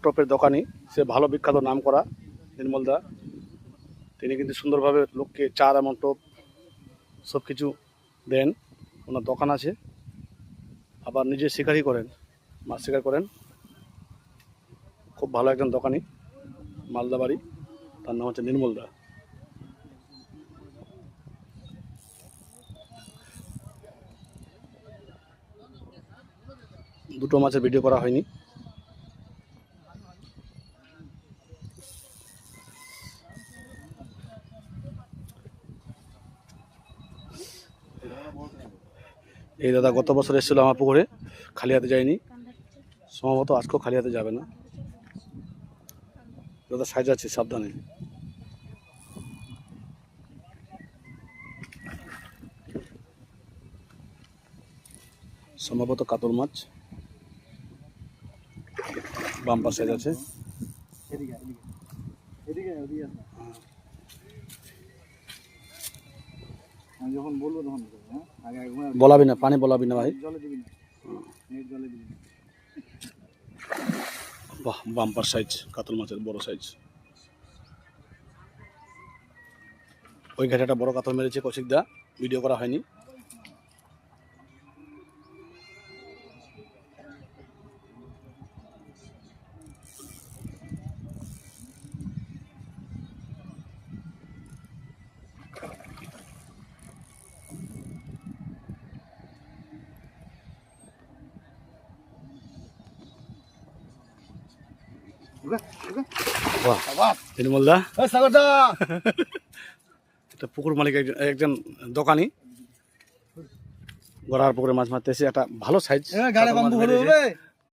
টপের দোকানি, সে ভালো বিখ্যাত নাম করা নির্মলদা। তিনি কিন্তু সুন্দরভাবে লোককে চার এমন টোপ সব কিছু দেন। ওনার দোকান আছে, আবার নিজে শিকারি করেন, মাছ শিকার করেন। খুব ভালো একজন দোকানি, মালদা বাড়ি, তার নাম হচ্ছে নির্মলদা। দুটো মাছের ভিডিও করা হয়নি। এই দাদা গত বছর এসেছিল আমার পুকুরে, খালি হাতে যায়নি, সম্ভবত আজকেও খালি হাতে যাবে না। দাদা সাইজ আছে, সাবধানে। সম্ভবত কাতল মাছ, বাম্পার সাইজ আছে। বলাবি না, পানি বলাবি না ভাই। বাহ, বাম্পার সাইজ কাতল মাছের, বড় সাইজ। ওই ঘাটে একটা বড় কাতল মেরেছে কৌশিক দা, ভিডিও করা হয়নি। নির্মলদা এটা পুকুর মালিক, একজন দোকানি, গড়ার পুকুরে মাছ মারতে এসে একটা ভালো সাইজ